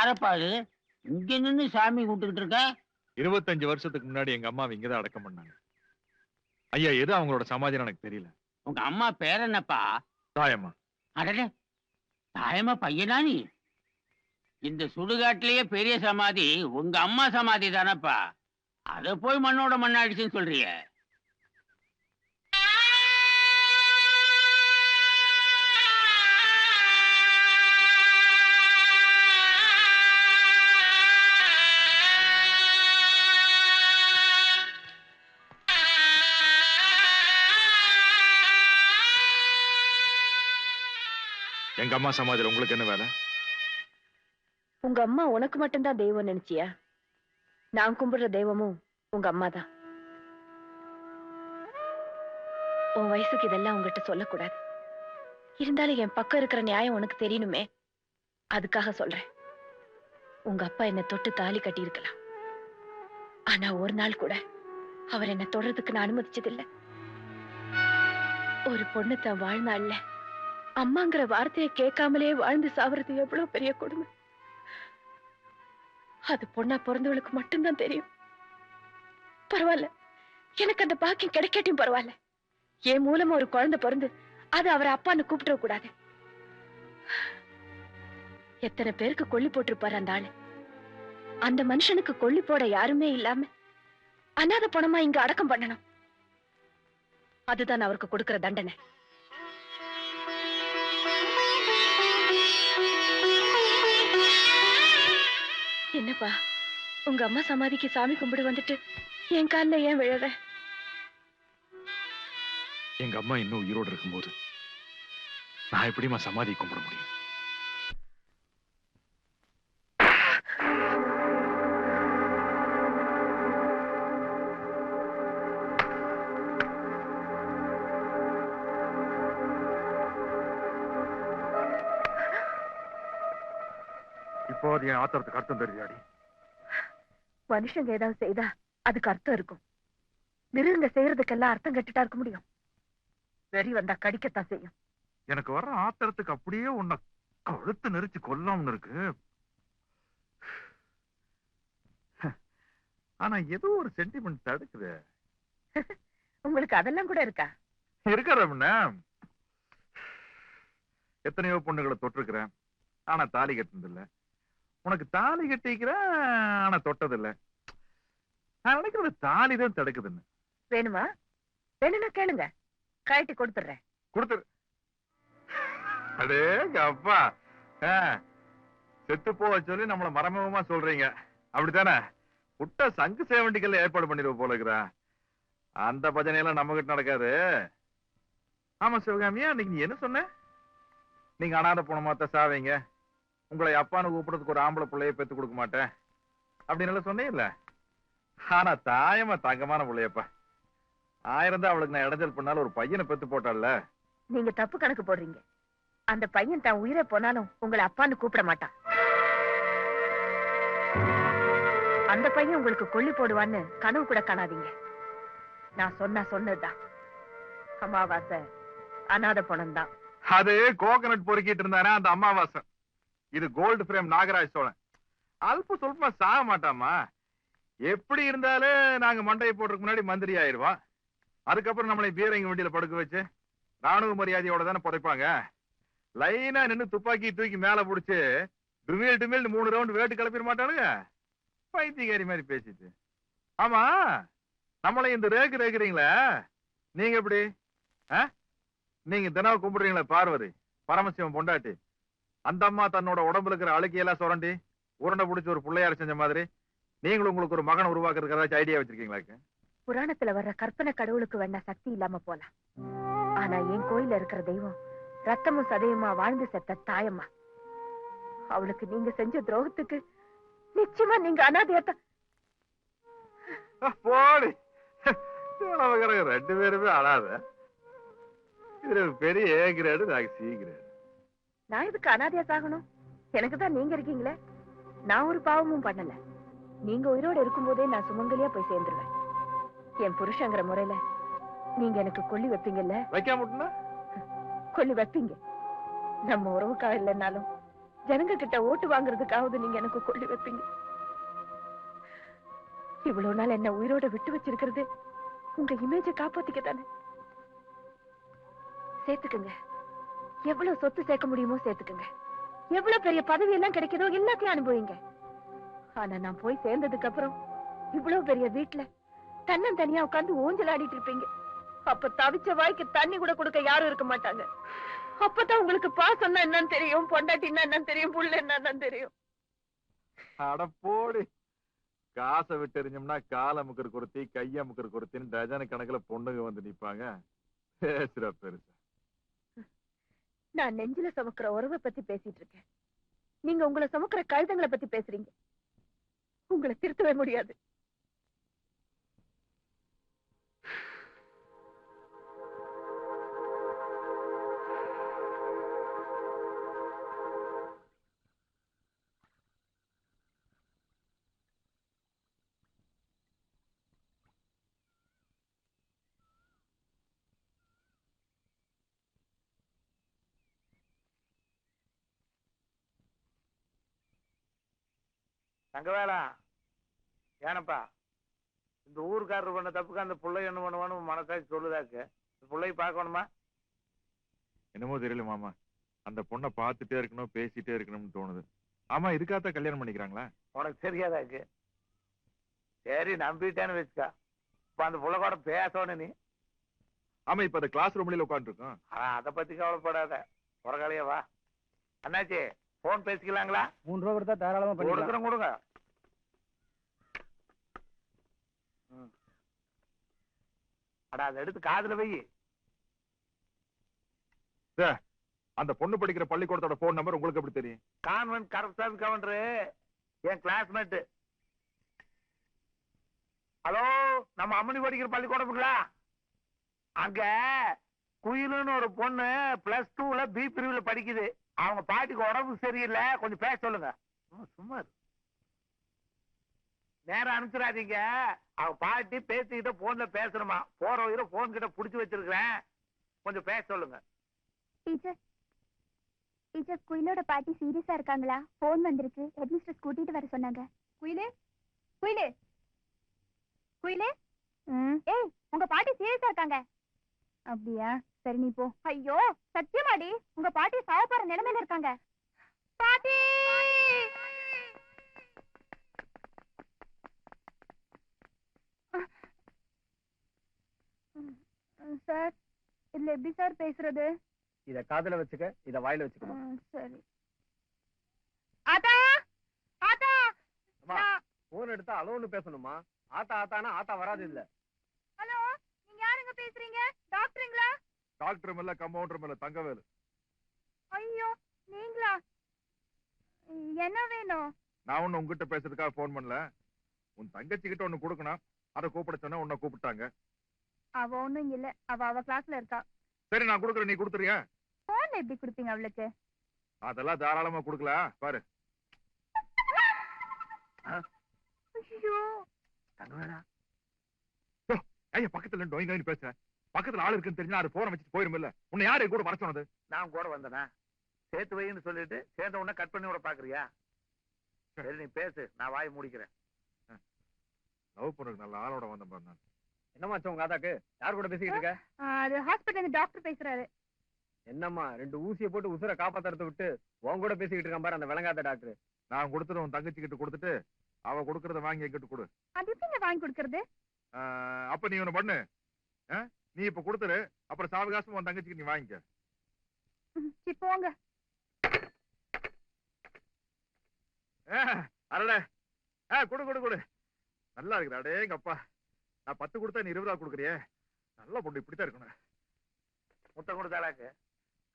யாரப்பா அது இங்க நின்னு சாமி கும்பிட்டுக்கிட்டு இருக்க? 25 வருஷத்துக்கு முன்னாடி எங்க அம்மா இங்கதான் அடக்கம் பண்ணாங்க. ஐயா, எது அவங்களோட சமாதின்னு எனக்கு தெரியல. உங்க அம்மா பேர் என்னப்பா? தாயம்மா. அடடே, தாயம்மா பையனா நீ? இந்த சுடுகாட்டிலேயே பெரிய சமாதி உங்க அம்மா சமாதி தானப்பா? அத போய் மண்ணோட மண்ணாயிடுச்சுன்னு சொல்றிய? எங்க அம்மா சமாதியில உங்களுக்கு என்ன வேலை? உங்க அம்மா உனக்கு மட்டும்தான் தெய்வம் நினைச்சியா? நான் கும்பிடுற தெய்வமும் உங்க அம்மா தான். உன் வயசுக்கு இதெல்லாம் உங்ககிட்ட சொல்லக்கூடாது. இருந்தாலும் என் பக்கம் இருக்கிற நியாயம் உனக்கு தெரியணுமே, அதுக்காக சொல்றேன். உங்க அப்பா என்னை தொட்டு தாலி கட்டி இருக்கலாம். ஆனா ஒரு நாள் கூட அவர் என்னை தொடறதுக்கு நான் அனுமதிச்சதில்லை. ஒரு பொண்ணு தான் வாழ்நாள்ல அம்மாங்கிற வார்த்தையை கேட்காமலே வாழ்ந்து சாவறது எவ்வளவு பெரிய கொடுமை. அது பொண்ணா பிறந்தவளுக்கு மட்டும்தான் தெரியும். பரவாயில்ல, எனக்கு அந்த பாக்கியம் கிடைக்கட்டும் பரவாயில்ல. என் மூலமா ஒரு குழந்தை பிறந்து அது அவரை அப்பான்னு கூப்பிட கூடாது. எத்தனை பேருக்கு கொல்லி போட்டிருப்பாரு அந்த ஆளு. அந்த மனுஷனுக்கு கொல்லி போட யாருமே இல்லாம அனாதை பணமா இங்க அடக்கம் பண்ணணும். அதுதான் அவருக்கு கொடுக்கிற தண்டனை. என்னப்பா, உங்க அம்மா சமாதிக்கு சாமி கும்பிடு வந்துட்டு என் கால்ல ஏன் விழற? எங்க அம்மா இன்னும் உயிரோடு இருக்கும்போது நான் எப்படிமா சமாதி கும்பிட முடியும்? இப்போ அது என் ஆத்திரத்துக்கு அர்த்தம் தெரியாடி. மனுஷங்க ஏதாவது செய்தா அதுக்கு அர்த்தம் இருக்கும். மிருகங்க செய்யறதுக்கெல்லாம் அர்த்தம் கட்டுட்டா இருக்க முடியும். வெறி வந்தா கடிக்கத்தான் செய்யும். எனக்கு வர்ற ஆத்திரத்துக்கு அப்படியே உன்னை கழுத்து நெரிச்சு கொல்லாம இருக்கு. ஆனா ஏதோ ஒரு சென்டிமெண்ட் தடுக்குது. உங்களுக்கு அதெல்லாம் கூட இருக்கா? இருக்கிற எத்தனையோ பொண்ணுகளை தொட்டிருக்கிறேன், ஆனா தாலி கட்டினது இல்ல. உனக்கு தாலி கட்டிக்கிறேன், ஆனா தொட்டது இல்ல. நான் நினைக்கிறது தாலிதான் தடுக்குதுன்னு. வேணுமா? வேணும்னா கேளுங்க, கழட்டி கொடுத்துடுறேன். கொடுத்துரு. அடே அப்பா, செத்து போக சொல்லி நம்மள மரமமா சொல்றீங்க, அப்படித்தானே? புட்ட சங்கு சேவண்டிகள் ஏற்பாடு பண்ணிடுவோம் போல இருக்கிறா. அந்த பஜனையெல்லாம் நம்ம கிட்ட நடக்காது. ஆமா சிவகாமியா, இன்னைக்கு நீ என்ன சொன்ன? நீங்க அனாதை போனமாத்த சாவீங்க, உங்களை அப்பான்னு கூப்பிடுறதுக்கு ஒரு ஆம்பளை பிள்ளைய பெத்து கொடுக்க மாட்டேன் அப்படின்னு சொன்னீங்கல்ல. ஆனா தாயமா தங்கமான பிள்ளையப்பா. 1000 தான் அவளுக்கு நான் இடைஞ்சல் பண்ணாலும் ஒரு பையனை பெத்து போட்டால. நீங்க தப்பு கணக்கு போடுறீங்க. அந்த பையன் தான் உயிரை போனாலும் உங்களை அப்பான்னு கூப்பிட மாட்டான். அந்த பையன் உங்களுக்கு கொல்லி போடுவான்னு கனவு கூட காணாதீங்க. நான் சொன்னதுதான். அமாவாசை அநாத பணம் தான். அது கோகனட் பொறுக்கிட்டு இருந்தானே அந்த அமாவாசை. இது கோல்டு பிரேம் நாகராஜ் சோழன். அல்ப சொல்பமா சாக மாட்டாமா. எப்படி இருந்தாலும் நாங்க மண்டையை போடுறதுக்கு முன்னாடி மந்திரி ஆயிடுவான். அதுக்கப்புறம் நம்மளை பீரங்கி வண்டியில படுக்க வச்சு ராணுவ மரியாதையோட தானே புதைப்பாங்க. லைனா நின்று துப்பாக்கி தூக்கி மேல புடிச்சு டுமில் டுமில் 3 ரவுண்ட் வேட்டு கிளப்பிட மாட்டானுங்க. பைத்தியக்காரி மாதிரி பேசிட்டு. ஆமா, நம்மளை இந்த ரேக்குறீங்களே, நீங்க எப்படி? நீங்க தினம் கும்பிடுறீங்களா பார்வதி, பரமசிவம் பொண்டாட்டி? அந்த அம்மா தன்னோட உடம்புல இருக்கிற அழுக்கையெல்லாம் சுரண்டி உருண்டை பிடிச்சி ஒரு பிள்ளையார செஞ்ச மாதிரி நீங்களும் உங்களுக்கு ஒரு மகன் உருவாக்குறதுக்கு ஏதாச்சும் ஐடியா வச்சிருக்கீங்களா? புராணத்துல வர்ற கற்பனை கடவுளுக்கு வேணா சக்தி இல்லாம போலாம். ஆனா என் கோயில இருக்கிற தெய்வம் ரத்தமும் சதையுமா வாழ்ந்து செத்த தாயம்மா. அவளுக்கு நீங்க செஞ்ச துரோகத்துக்கு நிச்சயமா நீங்க அனாதையத்த போடி. 2 பேருமே அழாத. இதுல பெரிய ஏ கிரேடு, நாங்க சி கிரேடு. நான் எதுக்கு அனாதையா சாகணும்? எனக்கு தான் நீங்க இருக்கீங்களே. நான் ஒரு பாவமும் பண்ணல. நீங்க உயிரோடு இருக்கும் போதே நான் சுமங்கலியா போய் சேர்ந்துருவேன். என் புருஷங்கிற முறையில நீங்க எனக்கு கொல்லி வைப்பீங்கல்ல? வைக்காம கொல்லி வைப்பீங்க. நம்ம உறவுக்காக இல்லைன்னாலும் ஜனங்க கிட்ட ஓட்டு வாங்குறதுக்காவது நீங்க எனக்கு கொள்ளி வைப்பீங்க. இவ்வளவு நாள் என்ன உயிரோட விட்டு வச்சிருக்கிறது உங்க இமேஜ காப்பாத்திக்க தானே. சேர்த்துக்குங்க. எவ்வளவு சொத்து சேர்க்க முடியுமோ சேர்த்துக்குங்க. எவ்வளவு பெரிய பதவி எல்லாம் கிடைக்குதோ எல்லாத்தையும் அனுபவிங்க. ஆனா நான் போய் சேர்ந்ததுக்கு அப்புறம் இவ்வளவு பெரிய வீட்டுல தன்னந்தனியா உட்கார்ந்து ஊஞ்சல் ஆடிட்டு இருப்பீங்க. அப்ப தவிச்ச வாய்க்கு தண்ணி கூட கொடுக்க யாரும் இருக்க மாட்டாங்க. அப்பதான் உங்களுக்கு பாசம்னா என்னன்னு தெரியும், பொண்டாட்டின்னா என்னன்னு தெரியும், புள்ள என்னன்னு தெரியும். அட போடி. காசை விட்டு எறிஞ்சோம்னா கால முக்கர் கொடுத்தி கைய முக்கர் கொடுத்தின்னு டஜன கணக்குல பொண்ணுங்க வந்து நிப்பாங்க. பேசுற பெருசா. நான் நெஞ்சில சுமக்கிற உறவை பத்தி பேசிட்டு இருக்கேன். நீங்க உங்களை சுமக்கிற கழுதங்களை பத்தி பேசுறீங்க. உங்களை திருத்தவே முடியாது. தங்கவேலா, ஏனப்பா இந்த ஊருக்காரர் பண்ண தப்புக்கு அந்த பிள்ளை என்ன பண்ணுவான்னு மனசாட்சி சொல்லுதாக்கு. இந்த பிள்ளைய பார்க்கணுமா? என்னமோ தெரியல மாமா, அந்த பொண்ணை பார்த்துட்டே இருக்கணும் பேசிட்டே இருக்கணும்னு தோணுது. ஆமா, இதுக்காகத்தான் கல்யாணம் பண்ணிக்கிறாங்களா? உனக்கு தெரியாதாக்கு? சரி, நம்பிட்டேன்னு வச்சுக்கா. இப்ப அந்த புள்ள கூட பேசணும் நீ. ஆமா, இப்ப அந்த கிளாஸ் ரூம்ல உட்காந்துருக்கோம். அதை பத்தி கவலைப்படாத. புறகாலியா வா. அண்ணாச்சி, போன் பேசிக்கலாங்களா? 3 ரூபா கொடுத்தா தாராளமா பண்ணிக்கலாம். கொடுங்க. அடா, அதை எடுத்து காதுல வை. அந்த பொண்ணு படிக்கிற பள்ளிக்கூடத்தோட போன் நம்பர் உங்களுக்கு எப்படி தெரியும்? கான்வென்ட் கரஸ்பாண்ட் கவுண்டரு, என் கிளாஸ்மேட். ஹலோ, நம்ம அம்மனி படிக்கிற பள்ளிக்கூடம்ங்களா? அங்க குயிலுன்னு ஒரு பொண்ணு +2ல பி பிரிவுல படிக்குது. அவங்க பாட்டிக்கு உடம்பு சரியில்லை, கொஞ்சம் பேச சொல்லுங்க. சும்மா நேரம் அனுப்பிச்சிடாதீங்க. அவங்க பாட்டி பேசிக்கிட்ட போன்ல பேசணுமா. போற உயிரை போன் கிட்ட புடிச்சு வச்சிருக்கிறேன், கொஞ்சம் பேச சொல்லுங்க. டீச்சர், குயிலோட பாட்டி சீரியஸா இருக்காங்களா? போன் வந்திருக்கு. ஹெட்மிஸ்டர் கூட்டிட்டு வர சொன்னாங்க. குயிலே, குயிலே, குயிலே. ஏய், உங்க பாட்டி சீரியஸா இருக்காங்க. அப்படியா? சரி, நீ போ. ஐயோ, சத்தியமாடி உங்க பாட்டி சாவ போற நிலைமையில இருக்காங்க. பாட்டி! சார், இதுல எப்படி சார் பேசுறது? இத காதுல வச்சுக்க, இத வாயில வச்சுக்கணும். சரி. ஆத்தா, ஆத்தா. போன் எடுத்தா அலோன்னு பேசணுமா? ஆத்தா ஆத்தானா ஆத்தா வராது இல்ல. ஹலோ, நீங்க யாருங்க பேசுறீங்க? டாக்டருங்களா? டாக்டரும் இல்ல, கம்பவுண்டரும் இல்ல, தங்கவேலு. ஐயோ, நீங்களா? என்ன வேணும்? நான் ஒண்ணு உங்ககிட்ட பேசுறதுக்காக போன் பண்ணல. உன் தங்கச்சி கிட்ட ஒண்ணு கொடுக்கணும், அதை கூப்பிட சொன்னா உன்னை கூப்பிட்டாங்க. அவ ஒண்ணும் இல்ல, அவ கிளாஸ்ல இருக்கா. சரி, நான் கொடுக்குறேன், நீ கொடுத்துறியா? போன் எப்படி கொடுப்பீங்க அவளுக்கு? அதெல்லாம் தாராளமா கொடுக்கலாம், பாரு. ஐயோ, தங்கவேலா, ஐயா, பக்கத்துல டொய் டொய்னு பேசுற. பக்கத்துல ஆள் இருக்குன்னு தெரிஞ்சா அது போன வச்சுட்டு போயிருமில்ல. உன்னை யாரு கூட வர சொன்னது? நான் கூட வந்தனா? சேர்த்து வைன்னு சொல்லிட்டு சேர்ந்த உடனே கட் பண்ணி விட பாக்குறியா? சரி, நீ பேசு, நான் வாய் மூடிக்கிறேன். லவ் பண்ணுறது நல்ல ஆளோட வந்த பாரு. நான் என்னமாச்சு உங்க ஆத்தாக்கு? யார் கூட பேசிக்கிட்டு இருக்க? அது ஹாஸ்பிடல் டாக்டர் பேசுறாரு. என்னம்மா 2 ஊசியை போட்டு உசுரை காப்பாத்துறத விட்டு உன் கூட பேசிக்கிட்டு இருக்கான் பாரு அந்த விளங்காத டாக்டர். நான் கொடுத்துட்டு உன் தங்கச்சி கிட்ட கொடுத்துட்டு அவ கொடுக்கறத வாங்கி என்கிட்ட கொடு. அது எப்படிங்க வாங்கி கொடுக்கறது? அப்ப நீ ஒண்ணு பண்ணு, நீ இப்ப கொடுத்துரு, அப்புறம் சாவகாசம் உன் தங்கச்சிக்கு நீ வாங்கிக்க. போங்க. அரட, கொடு கொடு கொடு. நல்லா இருக்குடா. அடே எங்க அப்பா, நான் 10 கொடுத்தா நீ 20 கொடுக்குறியே. நல்ல பொண்ணு, இப்படித்தான் இருக்கணும். முத்தம் கொடுத்தாளாக்கு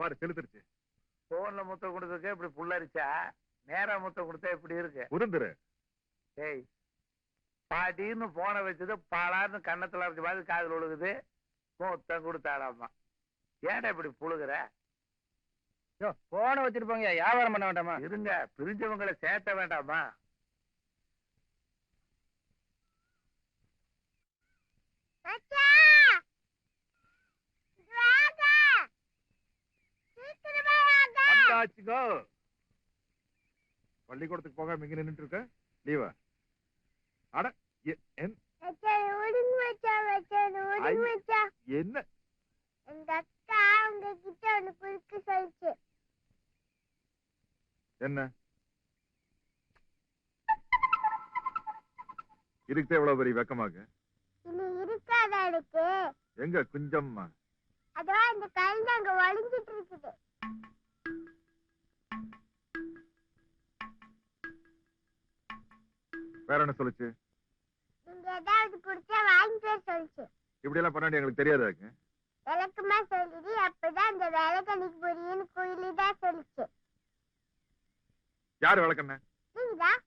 பாரு, செலுத்துருச்சு. போன்ல முத்தம் கொடுத்துருக்க இப்படி புள்ளரிச்சா, நேரா முத்தம் கொடுத்தா இப்படி இருக்கு. உருந்துரு. ஏய், பாட்டின்னு போனை வச்சது பாலான்னு கண்ணத்துல அரைச்ச மாதிரி காதுல ஒழுகுது. முத்தம் கொடுத்தாளாமா. ஏன்டா இப்படி புழுகுற? போன வச்சிட்டு போங்க, வியாபாரம் பண்ண வேண்டாமா? இருங்க, பிரிஞ்சவங்களை சேர்த்த வேண்டாமா? வந்தாச்சுங்க. பள்ளிக்கூடத்துக்கு போகாம இங்க நின்னுட்டு இருக்க லீவா? அட என்ன எங்க அக்கா உங்ககிட்ட ஒண்ணு குறுக்கு சொல்லிச்சு. என்ன இதுக்கு எவ்வளவு பெரிய வெக்கமாக? இனி இருக்காத எனக்கு. எங்க குஞ்சம்மா? அதோ இந்த கல் அங்க ஒளிஞ்சிட்டு இருக்குது. வேற என்ன சொல்லுச்சு? நீங்க ஏதாவது குடிச்சா வாங்கிட்டு சொல்லிச்சு. இப்படி எல்லாம் பண்ணாடி எங்களுக்கு தெரியாதாக்கு? விளக்கமா சொல்லிடு, அப்பதான் அந்த விளக்கணிக்கு புரியுன்னு குயிலிதான் சொல்லிச்சு. யாரு விளக்கண்ண? நீங்கதான்.